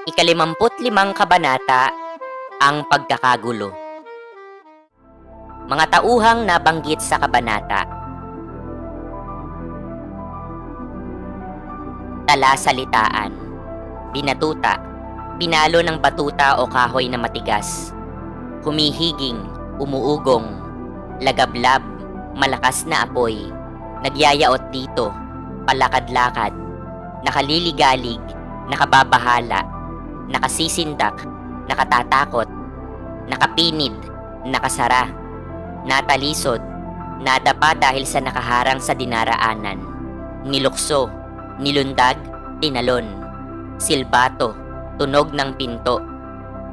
Ikalimamputlimang kabanata, ang pagkakagulo. Mga tauhang nabanggit sa kabanata. Talasalitaan, binatuta, pinalo ng batuta o kahoy na matigas, humihiging, umuugong, lagablab, malakas na apoy, nagyayaot dito, palakad-lakad, nakaliligalig, nakababahala, nakasisindak, nakatatakot, nakapinid, nakasara, natalisod, nadapa dahil sa nakaharang sa dinaraanan, nilukso, nilundag, tinalon, silbato, tunog ng pinto,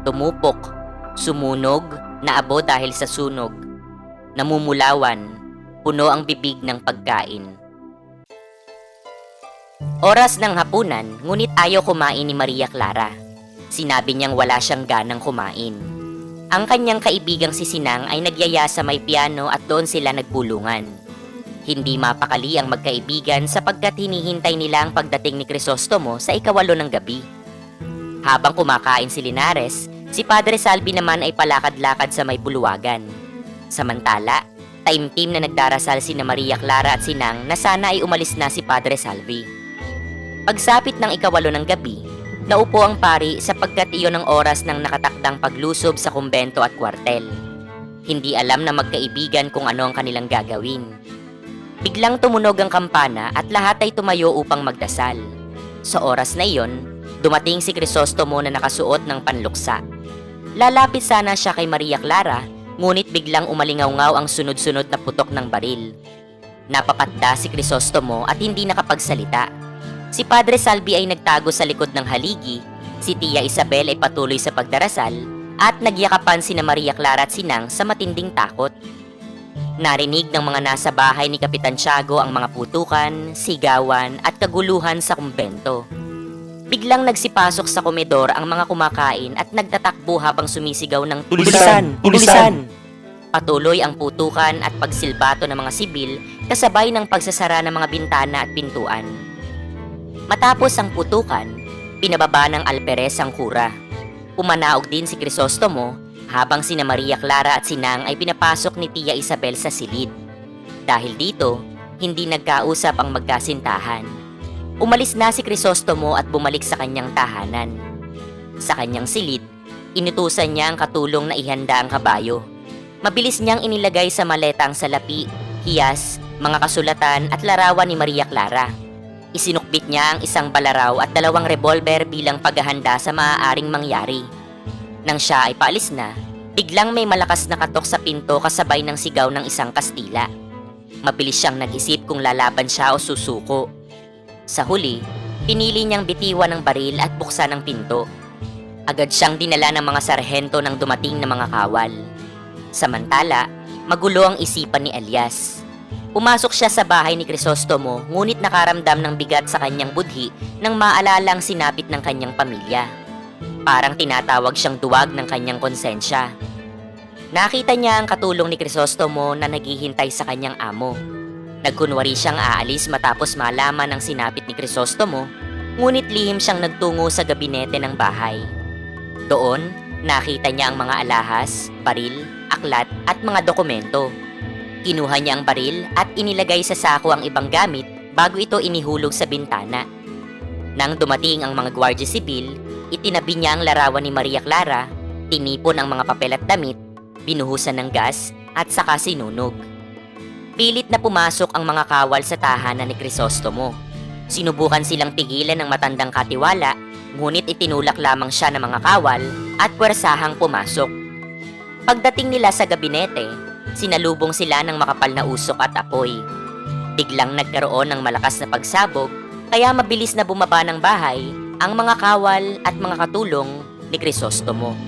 tumupok, sumunog, naabo dahil sa sunog, namumulawan, puno ang bibig ng pagkain. Oras ng hapunan, ngunit ayaw kumain ni Maria Clara. Sinabi niyang wala siyang ganang kumain. Ang kanyang kaibigang si Sinang ay nagyaya sa may piano at doon sila nagbulungan. Hindi mapakali ang magkaibigan sapagkat hinihintay nila ang pagdating ni Crisostomo sa 8 ng gabi. Habang kumakain si Linares, si Padre Salvi naman ay palakad-lakad sa may buluwagan. Samantala, taimtim na nagdarasal sina Maria Clara at Sinang na sana ay umalis na si Padre Salvi. Pagsapit ng 8 ng gabi, naupo ang pari sapagkat iyon ang oras ng nakatakdang paglusob sa kumbento at kwartel. Hindi alam na magkaibigan kung ano ang kanilang gagawin. Biglang tumunog ang kampana at lahat ay tumayo upang magdasal. Sa oras na iyon, dumating si Crisostomo na nakasuot ng panluksa. Lalapit sana siya kay Maria Clara, ngunit biglang umalingaw-ngaw ang sunod-sunod na putok ng baril. Napapatda si Crisostomo at hindi nakapagsalita. Si Padre Salvi ay nagtago sa likod ng haligi, si Tia Isabel ay patuloy sa pagdarasal, at nagyakapan sina Maria Clara at Sinang sa matinding takot. Narinig ng mga nasa bahay ni Kapitan Tiago ang mga putukan, sigawan at kaguluhan sa kumbento. Biglang nagsipasok sa komedor ang mga kumakain at nagtatakbo habang sumisigaw ng "Tulisan! Tulisan!" Patuloy ang putukan at pagsilbato ng mga sibil kasabay ng pagsasara ng mga bintana at pintuan. Matapos ang putukan, pinababa ng alperes ang kura. Pumanaog din si Crisostomo habang sina Maria Clara at Sinang ay pinapasok ni Tia Isabel sa silid. Dahil dito, hindi nagkausap ang magkasintahan. Umalis na si Crisostomo at bumalik sa kanyang tahanan. Sa kanyang silid, inutusan niya ang katulong na ihanda ang kabayo. Mabilis niyang inilagay sa maleta ang salapi, hiyas, mga kasulatan at larawan ni Maria Clara. Isinukbit niya ang isang balaraw at 2 revolver bilang paghahanda sa maaaring mangyari. Nang siya ay paalis na, biglang may malakas na katok sa pinto kasabay ng sigaw ng isang Kastila. Mabilis siyang nag-isip kung lalaban siya o susuko. Sa huli, pinili niyang bitiwan ng baril at buksan ang pinto. Agad siyang dinala ng mga sarhento ng dumating na mga kawal. Samantala, magulo ang isipan ni Elias. Pumasok siya sa bahay ni Crisostomo, ngunit nakaramdam ng bigat sa kanyang budhi nang maalala ang sinapit ng kanyang pamilya. Parang tinatawag siyang duwag ng kanyang konsensya. Nakita niya ang katulong ni Crisostomo na naghihintay sa kanyang amo. Nagkunwari siyang aalis matapos malaman ang sinapit ni Crisostomo, ngunit lihim siyang nagtungo sa gabinete ng bahay. Doon, nakita niya ang mga alahas, baril, aklat at mga dokumento. Kinuha niya ang baril at inilagay sa sako ang ibang gamit bago ito inihulog sa bintana. Nang dumating ang mga gwardiya sibil, itinabi niya ang larawan ni Maria Clara, tinipon ang mga papel at damit, binuhusan ng gas at saka sinunog. Pilit na pumasok ang mga kawal sa tahanan ni Crisostomo. Sinubukan silang tigilan ng matandang katiwala, ngunit itinulak lamang siya ng mga kawal at puwersahang pumasok. Pagdating nila sa gabinete, sinalubong sila ng makapal na usok at apoy. Biglang nagkaroon ng malakas na pagsabog, kaya mabilis na bumaba ng bahay ang mga kawal at mga katulong ni Crisostomo.